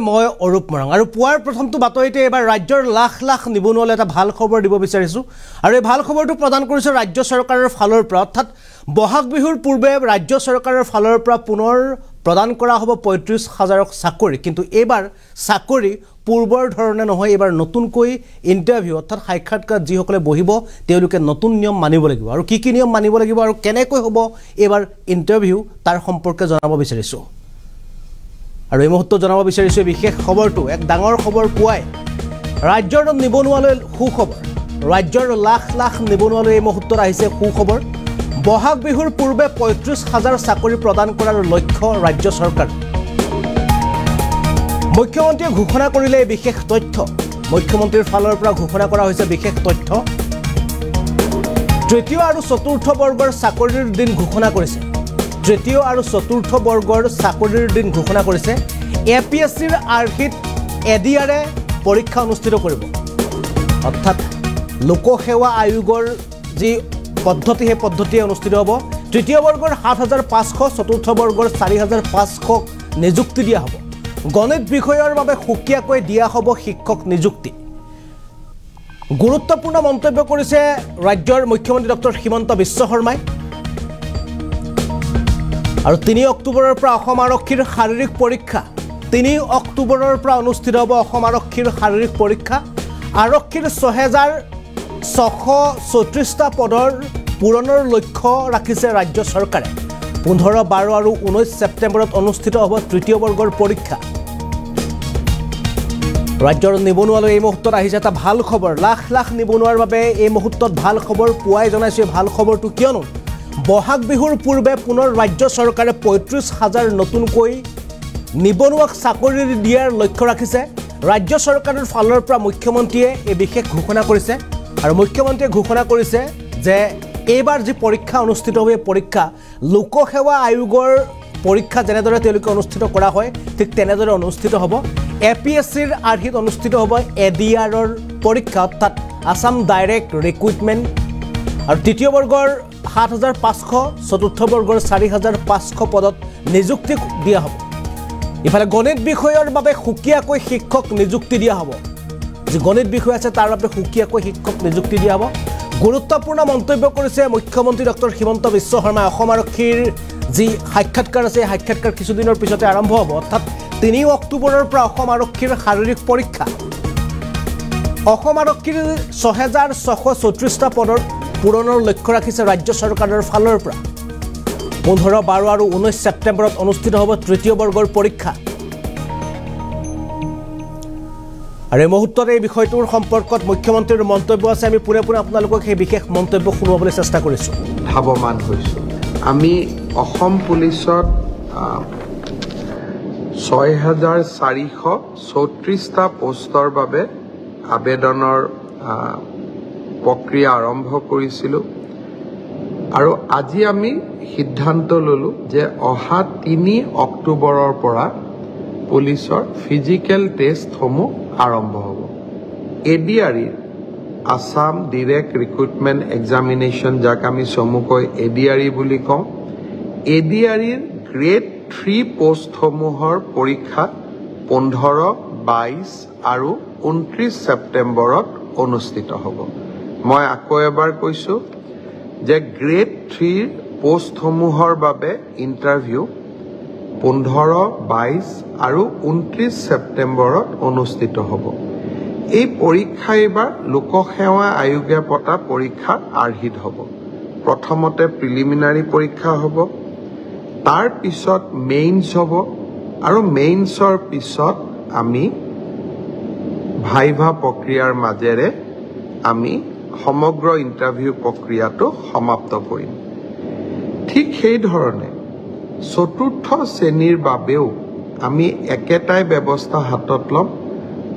মই অৰূপ মৰাং আৰু পুৱাৰ প্ৰথমটো বাতৰিতে এবাৰ ৰাজ্যৰ লাখ লাখ নিবনুৱালৈ এটা ভাল খবৰ দিব বিচাৰিছো আৰু এই ভাল খবৰটো প্ৰদান কৰিছে ৰাজ্য চৰকাৰৰ ফালৰ পৰা অৰ্থাৎ বহাগ বিহুৰ পূৰ্বে ৰাজ্য চৰকাৰৰ ফালৰ পৰা পুনৰ প্ৰদান কৰা হ'ব ৩৫,০০০ চাকৰি কিন্তু এবাৰ চাকৰি পূৰ্বৰ ধৰণে নহয় এবাৰ নতুনকৈ ইন্টাৰভিউ অৰ্থাৎ সাক্ষাৎকাৰ যিসকলে বহিব তেওঁলোকে নতুন নিয়ম মানিব লাগিব আৰু কি কি নিয়ম মানিব লাগিব আৰু কেনেকৈ হ'ব এবাৰ ইন্টাৰভিউ তাৰ সম্পৰ্কে জনাব বিচাৰিছো আৰু এই মুহূৰ্তত জনাব বিচাৰিছো বিশেষ খবৰটো এক ডাঙৰ খবৰ পুৱাই ৰাজ্যৰ নিবনুৱালৈ সুখবৰ ৰাজ্যৰ লাখ লাখ নিবনুৱালৈ এই মুহূৰ্তত আহিছে সুখবৰ বহাগ বিহুৰ পূৰ্বে ৩৫,০০০ চাকৰি প্ৰদান কৰাৰ লক্ষ্য ৰাজ্য চৰকাৰ মুখ্যমন্ত্ৰীয়ে ঘোষণা কৰিলে বিশেষ তথ্য মুখ্যমন্ত্ৰীৰ ফালৰ পৰা ঘোষণা কৰা হৈছে বিশেষ তথ্য তৃতীয় আৰু চতুৰ্থ বৰ্গৰ চাকৰিৰ দিন ঘোষণা কৰিছে তৃতীয় আৰু চতুৰ্থ বৰ্গৰ চাকৰিৰ দিন ঘোষণা কৰিছে এপিএছচিৰ আৰ্হিত এডিআৰে পৰীক্ষা অনুষ্ঠিত কৰিব অৰ্থাৎ লোকসেৱা আয়োগৰ যি পদ্ধতি হে পদ্ধতি অনুষ্ঠিত হ'ব তৃতীয় বৰ্গৰ ৭৫০০ চতুৰ্থ বৰ্গৰ ৪৫০০ নিযুক্তি দিয়া হ'ব গণিত বিষয়ৰ বাবে সুকীয়াকৈ দিয়া হ'ব শিক্ষক নিযুক্তি গুৰুত্বপূৰ্ণ মন্তব্য কৰিছে ৰাজ্যৰ মুখ্যমন্ত্ৰী ডক্টৰ হিমন্ত বিশ্ব শৰ্মাই আৰু ৩ অক্টোবৰৰ পৰা অসম আৰক্ষীৰ শাৰীৰিক পৰীক্ষা ৩ অক্টোবৰৰ পৰা অনুষ্ঠিত হ'ব অসম আৰক্ষীৰ শাৰীৰিক পৰীক্ষা আৰক্ষীৰ ৬,৬৩০টা পদৰ পূৰণৰ লক্ষ্য ৰাখিছে ৰাজ্য চৰকাৰে ১৫, ১২ আৰু ১৯ ছেপ্টেম্বৰত অনুষ্ঠিত হ'ব তৃতীয় বৰ্গৰ পৰীক্ষা ৰাজ্যৰ নিবনুৱালৈ এই মুহূৰ্তত আহিছে এটা ভাল খবৰ লাখ লাখ নিবনুৱাৰ বাবে এই মুহূৰ্তত ভাল খবৰ পুৱাই জনাইছে ভাল খবৰটো কিয়নো বহাগ বিহুৰ পূৰ্বে পুনৰ ৰাজ্য চৰকাৰে ৩৫,০০০ নতুনকৈ নিবনুৱাক চাকৰি দিয়াৰ লক্ষ্য ৰাখিছে ৰাজ্য চৰকাৰৰ ফালৰ পৰা মুখ্যমন্ত্ৰীয়ে এই বিশেষ ঘোষণা কৰিছে আৰু মুখ্যমন্ত্ৰীয়ে ঘোষণা কৰিছে যে এইবাৰ যি পৰীক্ষা অনুষ্ঠিত হ'ব পৰীক্ষা লোকসেৱা আয়োগৰ পৰীক্ষা যেনেদৰে তেওঁলোকে অনুষ্ঠিত কৰা হয় ঠিক তেনেদৰে অনুষ্ঠিত হ'ব এপিএছচিৰ আৰ্হিত অনুষ্ঠিত হ'ব এডিআৰৰ পৰীক্ষা অৰ্থাৎ আসাম ডাইৰেক্ট ৰিক্ৰুটমেণ্ট আৰু তৃতীয় বৰ্গৰ ৭৫০০ চতুৰ্থ বৰ্গৰ ৪৫০০ পদত নিযুক্তি দিয়া হ'ব ইফালে গণিত বিষয়ৰ বাবে সুকীয়াকৈ শিক্ষক নিযুক্তি দিয়া হ'ব যি গণিত বিষয় আছে তাৰ বাবে সুকীয়াকৈ শিক্ষক নিযুক্তি দিয়া হ'ব গুৰুত্বপূৰ্ণ মন্তব্য কৰিছে মুখ্যমন্ত্ৰী ডক্টৰ হিমন্ত বিশ্ব শৰ্মাই অসম আৰক্ষীৰ যি সাক্ষাৎকাৰ আছে সাক্ষাৎকাৰ কিছুদিনৰ পিছতে আৰম্ভ হ'ব অৰ্থাৎ ৩ অক্টোবৰৰ পৰা অসম আৰক্ষীৰ শাৰীৰিক পৰীক্ষা অসম আৰক্ষীৰ ৬,৬৩০টা পদৰ পূৰণৰ লক্ষ্য ৰাখিছে ৰাজ্য চৰকাৰৰ ফালৰ পৰা ১৫, ১২ আৰু ১৯ ছেপ্টেম্বৰত অনুষ্ঠিত হ'ব তৃতীয় বৰ্গৰ পৰীক্ষা আৰু এই মুহূৰ্তত এই বিষয়টোৰ সম্পৰ্কত মুখ্যমন্ত্ৰীৰ মন্তব্য আছে আমি পুনে পুনে আপোনালোকক সেই বিশেষ মন্তব্য শুনাবলৈ চেষ্টা কৰিছোঁ ধাৱমান হৈছোঁ আমি অসম পুলিচত ৬,৪৩৪টা পোষ্টৰ বাবে আবেদনৰ প্ৰক্ৰিয়া আৰম্ভ কৰিছিলোঁ আৰু আজি আমি সিদ্ধান্ত ল'লোঁ যে অহা ৩ অক্টোবৰৰ পৰা পুলিচৰ ফিজিকেল টেষ্টসমূহ আৰম্ভ হ'ব এডিআৰিৰ আসাম ডাইৰেক্ট ৰিক্ৰুটমেণ্ট এক্সামিনেশ্যন যাক আমি চমুকৈ এডিআৰি বুলি কওঁ এডিআৰিৰ গ্ৰেড 3 পোষ্টসমূহৰ পৰীক্ষা ১৫, ২২ আৰু ২৯ ছেপ্টেম্বৰত অনুষ্ঠিত হ'ব মই আকৌ এবাৰ কৈছোঁ যে গ্ৰেড 3 পোষ্টসমূহৰ বাবে ইণ্টাৰভিউ ১৫, ২২ আৰু ২৯ ছেপ্টেম্বৰত অনুষ্ঠিত হ'ব এই পৰীক্ষা এইবাৰ লোকসেৱা আয়োগে পতা পৰীক্ষাৰ আৰ্হিত হ'ব প্ৰথমতে প্ৰিলিমিনাৰী পৰীক্ষা হ'ব তাৰ পিছত মেইনছ হ'ব আৰু মেইনছৰ পিছত আমি ভাইভা প্ৰক্ৰিয়াৰ মাজেৰে আমি সমগ্ৰ ইণ্টাৰভিউ প্ৰক্ৰিয়াটো সমাপ্ত কৰিম ঠিক সেইধৰণে চতুৰ্থ শ্ৰেণীৰ বাবেও আমি একেটাই ব্যৱস্থা হাতত ল'ম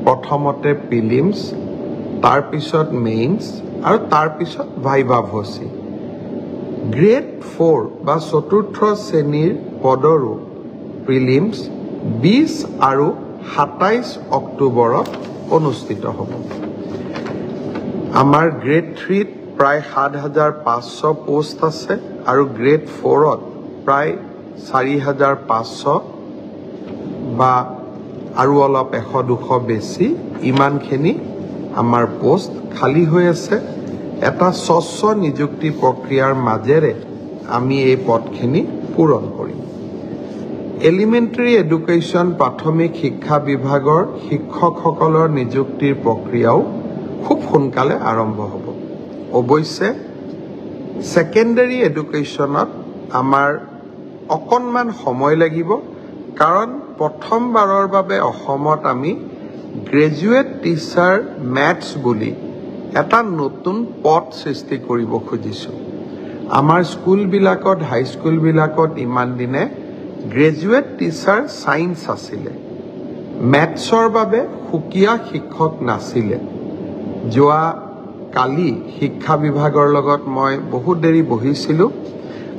প্ৰথমতে প্ৰিলিমছ তাৰপিছত মেইনছ আৰু তাৰপিছত ভাইভা ভচি গ্ৰেড 4 বা চতুৰ্থ শ্ৰেণীৰ পদৰো প্ৰিলিমছ ২০ আৰু ২৭ অক্টোবৰত অনুষ্ঠিত হ'ব আমাৰ গ্ৰেড 3ত প্ৰায় ৭৫০০ পোষ্ট আছে আৰু গ্ৰেড 4ত প্ৰায় ৪৫০০ বা আৰু অলপ 100-200 বেছি ইমানখিনি আমাৰ পোষ্ট খালী হৈ আছে এটা স্বচ্ছ নিযুক্তি প্ৰক্ৰিয়াৰ মাজেৰে আমি এই পদখিনি পূৰণ কৰিম এলিমেণ্টাৰী এডুকেশ্যন প্ৰাথমিক শিক্ষা বিভাগৰ শিক্ষকসকলৰ নিযুক্তিৰ প্ৰক্ৰিয়াও খুব সোনকালে আৰম্ভ হ'ব অৱশ্যে সেকেন্ডাৰী এডুকেশ্যনত আমাৰ অকণমান সময় লাগিব কাৰণ প্ৰথমবাৰৰ বাবে অসমত আমি গ্ৰেজুৱেট টিচাৰ মেথছ বুলি এটা নতুন পদ সৃষ্টি কৰিব খুজিছোঁ আমাৰ স্কুলবিলাকত হাইস্কুলবিলাকত ইমান দিনে গ্ৰেজুৱেট টিচাৰ সায়েন্স আছিলে মেথছৰ বাবে সুকীয়া শিক্ষক নাছিলে যোৱা কালি শিক্ষা বিভাগৰ লগত মই বহুত দেৰি বহিছিলোঁ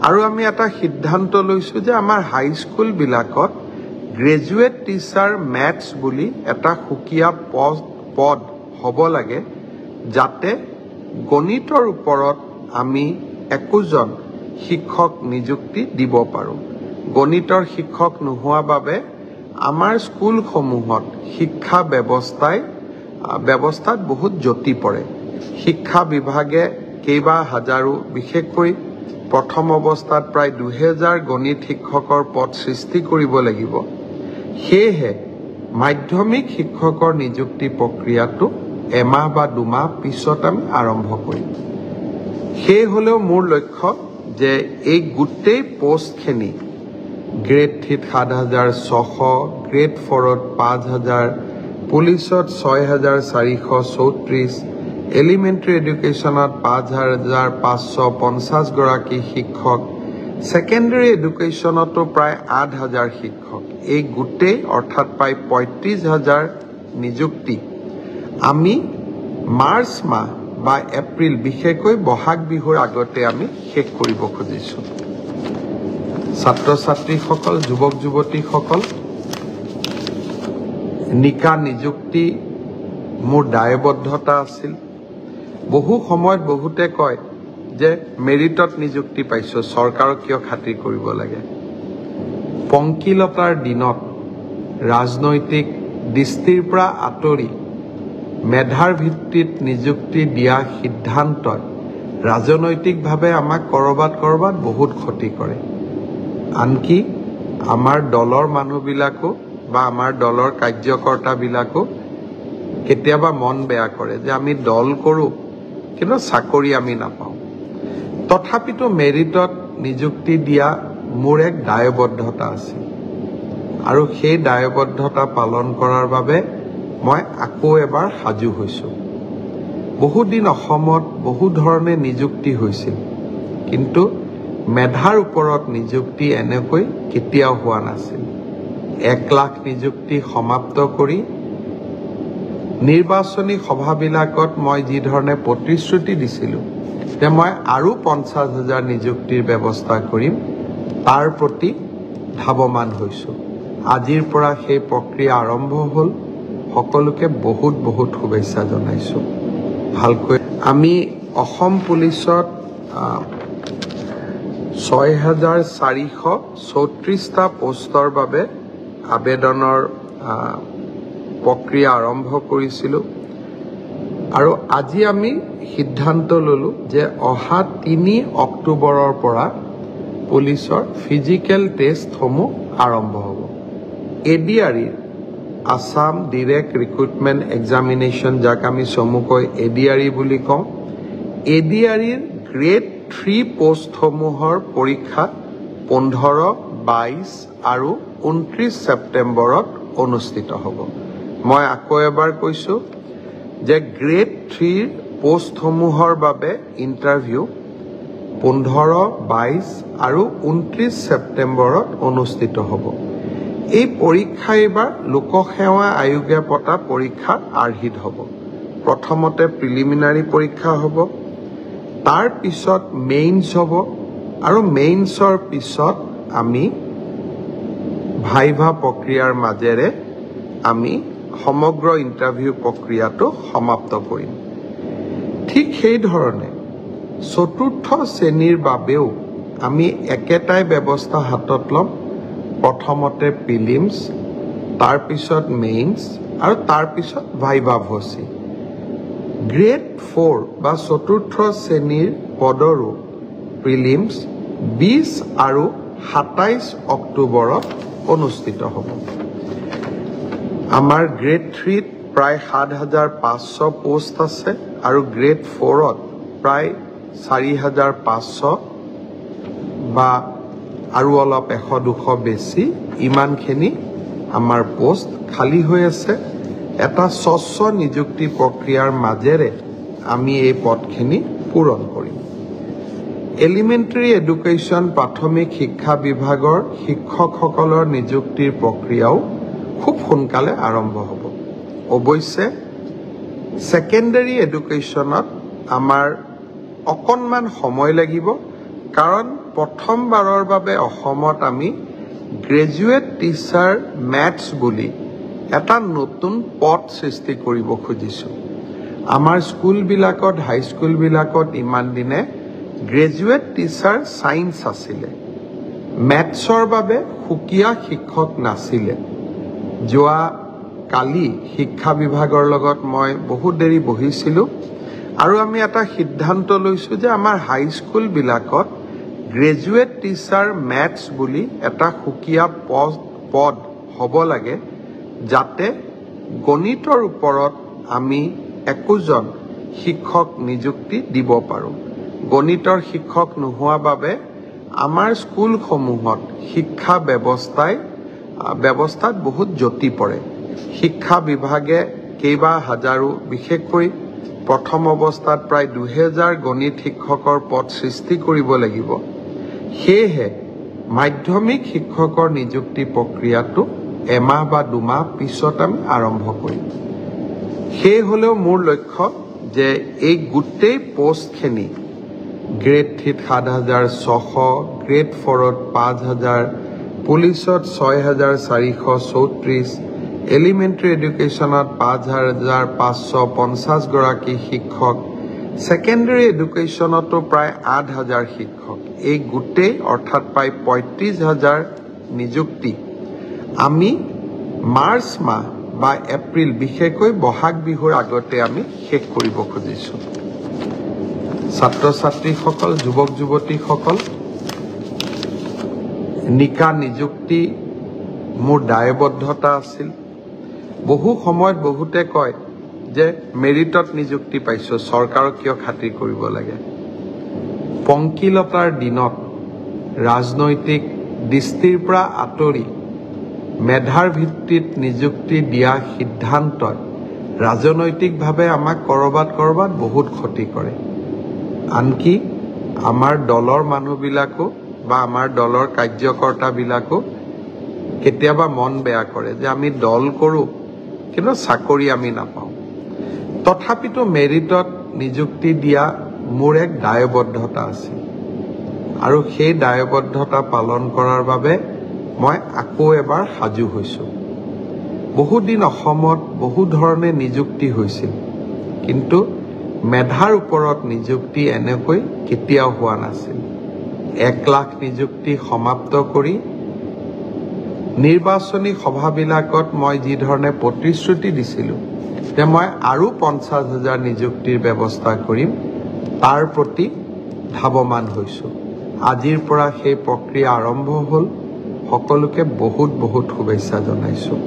আৰু আমি এটা সিদ্ধান্ত লৈছোঁ যে আমাৰ হাইস্কুলবিলাকত গ্ৰেজুৱেট টিচাৰ মেথছ বুলি এটা সুকীয়া পদ হ'ব লাগে যাতে গণিতৰ ওপৰত আমি একোজন শিক্ষক নিযুক্তি দিব পাৰোঁ গণিতৰ শিক্ষক নোহোৱা বাবে আমাৰ স্কুলসমূহত শিক্ষা ব্যৱস্থাত বহুত জটি পৰে শিক্ষা বিভাগে কেইবা হাজাৰো বিশেষকৈ প্ৰথম অৱস্থাত প্ৰায় 2000 গণিত শিক্ষকৰ পদ সৃষ্টি কৰিব লাগিব সেয়েহে মাধ্যমিক শিক্ষকৰ নিযুক্তি প্ৰক্ৰিয়াটো এমাহ বা দুমাহ পিছত আমি আৰম্ভ কৰিম সেই হলেও মোৰ লক্ষ্য যে এই গোটেই পোষ্টখিনি গ্ৰেড 3 7600 গ্ৰেড 4 5000 পুলিচত 6434 এলিমেণ্টাৰী এডুকেশ্যনত 5550 গৰাকী শিক্ষক সেকেন্ডাৰী এডুকেশ্যনতো প্ৰায় 8000 শিক্ষক এই গোটেই অৰ্থাৎ প্ৰায় 35000 নিযুক্তি আমি মাৰ্চ মাহ বা এপ্ৰিল বিশেষকৈ বহাগ বিহুৰ আগতে আমি শেষ কৰিব খুজিছোঁ ছাত্ৰ ছাত্ৰীসকল যুৱক যুৱতীসকল নিকা নিযুক্তি মোৰ দায়বদ্ধতা আছিল বহু সময়ত বহুতে কয় যে মেৰিটত নিযুক্তি পাইছো চৰকাৰক কিয় খাতিৰ কৰিব লাগে পংকিলতাৰ দিনত ৰাজনৈতিক দৃষ্টিৰ পৰা আঁতৰি মেধাৰ ভিত্তিত নিযুক্তি দিয়া সিদ্ধান্তই ৰাজনৈতিকভাৱে আমাক কৰবাত বহুত ক্ষতি কৰে আনকি আমাৰ দলৰ মানুহবিলাকো বা আমাৰ দলৰ কাৰ্যকৰ্তাবিলাকো কেতিয়াবা মন বেয়া কৰে যে আমি দল কৰোঁ কিন্তু চাকৰি আমি নাপাওঁ তথাপিতো মেৰিটত নিযুক্তি দিয়া মোৰ এক দায়বদ্ধতা আছে আৰু সেই দায়বদ্ধতা পালন কৰাৰ বাবে মই আকৌ এবাৰ সাজু হৈছোঁ বহুত দিন অসমত বহু ধৰণে নিযুক্তি হৈছিল কিন্তু মেধাৰ ওপৰত নিযুক্তি এনেকৈ কেতিয়াও হোৱা নাছিল 1 লাখ নিযুক্তি সমাপ্ত কৰি নিৰ্বাচনী সভাবিলাকত মই যি ধৰণে প্ৰতিশ্ৰুতি দিছিলোঁ যে মই আৰু 50000 নিযুক্তিৰ ব্যৱস্থা কৰিম তাৰ প্ৰতি ধাৱমান হৈছোঁ আজিৰ পৰা সেই প্ৰক্ৰিয়া আৰম্ভ হ'ল সকলোকে বহুত শুভেচ্ছা জনাইছোঁ ভালকৈ আমি অসম পুলিচত 6434টা পোষ্টৰ বাবে আবেদনৰ প্ৰক্ৰিয়া আৰম্ভ কৰিছিলোঁ আৰু আজি আমি সিদ্ধান্ত ললো যে অহা 3 অক্টোবৰৰ পৰা পুলিচৰ ফিজিক্যাল টেষ্টসমূহ আৰম্ভ হ'ব ADRE Assam direct recruitment examination যাক আমি চমুকৈ এডিআৰই বুলি কওঁ এডিআৰইৰ গ্ৰেড 3 পোষ্টসমূহৰ পৰীক্ষা 15, 22 আৰু 29 ছেপ্টেম্বৰত অনুষ্ঠিত হ'ব মই আকৌ এবাৰ কৈছোঁ যে গ্ৰেড 3 পোষ্টসমূহৰ বাবে ইণ্টাৰভিউ 15, 22 আৰু 29 ছেপ্টেম্বৰত অনুষ্ঠিত হ'ব এই পৰীক্ষা এবাৰ লোকসেৱা আয়োগে পতা পৰীক্ষা আৰ্হিত হ'ব প্ৰথমতে প্ৰিলিমিনাৰী পৰীক্ষা হ'ব তাৰ পিছত মেইনছ হ'ব আৰু মেইনছৰ পিছত আমি ভাইভা প্ৰক্ৰিয়াৰ মাজেৰে আমি সমগ্ৰ ইণ্টাৰভিউ প্ৰক্ৰিয়াটো সমাপ্ত কৰিম ঠিক সেই ধৰণে চতুৰ্থ শ্ৰেণীৰ বাবেও আমি একেটাই ব্যৱস্থা হাতত ল'ম প্ৰথমতে প্ৰিলিমছ তাৰ পিছত মেইনছ আৰু তাৰ পিছত ভাইভা ভচি গ্ৰেড 4 বা চতুৰ্থ শ্ৰেণীৰ পদৰো প্ৰিলিমছ 20 আৰু 27 অক্টোবৰত অনুষ্ঠিত হ'ব। আমাৰ গ্ৰেড 3ত প্ৰায় 7,500 পোষ্ট আছে আৰু গ্ৰেড 4ত প্ৰায় 4,500 বা আৰু অলপ 100-200 বেছি ইমানখিনি আমাৰ পোষ্ট খালী হৈ আছে। এটা স্বচ্ছ নিযুক্তি প্ৰক্ৰিয়াৰ মাজেৰে আমি এই পদখিনি পূৰণ কৰিম। এলিমেণ্টাৰী এডুকেশ্যন প্ৰাথমিক শিক্ষা বিভাগৰ শিক্ষকসকলৰ নিযুক্তিৰ প্ৰক্ৰিয়াও খুব সোনকালে আৰম্ভ হ'ব। অৱশ্যে ছেকেণ্ডাৰী এডুকেশ্যনত আমাৰ অকণমান সময় লাগিব, কাৰণ প্ৰথমবাৰৰ বাবে অসমত আমি গ্ৰেজুৱেট টিচাৰ মেথছ বুলি এটা নতুন পদ সৃষ্টি কৰিব খুজিছোঁ। আমাৰ স্কুলবিলাকত হাইস্কুলবিলাকত ইমান দিনে গ্ৰেজুৱেট টিচাৰ ছায়েন্স আছিলে, মেথছৰ বাবে সুকীয়া শিক্ষক নাছিলে। যোৱা কালি শিক্ষা বিভাগৰ লগত মই বহুত দেৰি বহিছিলোঁ আৰু আমি এটা সিদ্ধান্ত লৈছোঁ যে আমাৰ হাইস্কুলবিলাকত গ্ৰেজুৱেট টিচাৰ মেথছ বুলি এটা সুকীয়া পদ হ'ব লাগে, যাতে গণিতৰ ওপৰত আমি একোজন শিক্ষক নিযুক্তি দিব পাৰোঁ। গণিতৰ শিক্ষক নোহোৱা বাবে আমাৰ স্কুলসমূহত শিক্ষা ব্যৱস্থাত বহুত জটি পৰে। শিক্ষা বিভাগে কেইবা হাজাৰো, বিশেষকৈ প্ৰথম অৱস্থাত প্ৰায় 2000 গণিত শিক্ষকৰ পদ সৃষ্টি কৰিব লাগিব। সেয়েহে মাধ্যমিক শিক্ষকৰ নিযুক্তি প্ৰক্ৰিয়াটো এমাহ বা 2 মাহ পিছত আমি আৰম্ভ কৰিম। সেই হ'লেও মোৰ লক্ষ্য যে এই গোটেই পোষ্টখিনি গ্ৰেড 3ত 7,600, গ্ৰেড 4ত 5,000, পুলিচত 6,434, এলিমেণ্টাৰী এডুকেশ্যনত 5,550 গৰাকী শিক্ষক, ছেকেণ্ডাৰী এডুকেশ্যনতো প্ৰায় 8,000 শিক্ষক, এই গোটেই অৰ্থাৎ প্ৰায় 35,000 নিযুক্তি আমি মাৰ্চ মাহ বা এপ্ৰিল, বিশেষকৈ বহাগ বিহুৰ আগতে আমি শেষ কৰিব খুজিছোঁ। ছাত্ৰ ছাত্ৰীসকল, যুৱক যুৱতীসকল, নিকা নিযুক্তি মোৰ দায়বদ্ধতা আছিল। বহু সময়ত বহুতে কয় যে মেৰিটত নিযুক্তি পাইছোঁ, চৰকাৰক কিয় খাতিৰ কৰিব লাগে। পংকিলতাৰ দিনত ৰাজনৈতিক দৃষ্টিৰ পৰা আঁতৰি মেধাৰ ভিত্তিত নিযুক্তি দিয়া সিদ্ধান্তই ৰাজনৈতিকভাৱে আমাক কৰবাত বহুত ক্ষতি কৰে। আনকি আমাৰ দলৰ মানুহবিলাকো বা আমাৰ দলৰ কাৰ্যকৰ্তাবিলাকো কেতিয়াবা মন বেয়া কৰে যে আমি দল কৰোঁ কিন্তু চাকৰি আমি নাপাওঁ। তথাপিতো মেৰিটত নিযুক্তি দিয়া মোৰ এক দায়বদ্ধতা আছিল আৰু সেই দায়বদ্ধতা পালন কৰাৰ বাবে মই আকৌ এবাৰ সাজু হৈছোঁ। বহুদিন অসমত বহু ধৰণে নিযুক্তি হৈছিল, কিন্তু মেধাৰ ওপৰত নিযুক্তি এনেকৈ কেতিয়াও হোৱা নাছিল। 1 লাখ নিযুক্তি সমাপ্ত কৰি নিৰ্বাচনী সভাবিলাকত মই যি ধৰণে প্ৰতিশ্ৰুতি দিছিলোঁ যে মই আৰু 50,000 নিযুক্তিৰ ব্যৱস্থা কৰিম, তাৰ প্ৰতি ধাৱমান হৈছোঁ। আজিৰ পৰা সেই প্ৰক্ৰিয়া আৰম্ভ হ'ল। সকলোকে বহুত শুভেচ্ছা জনাইছোঁ।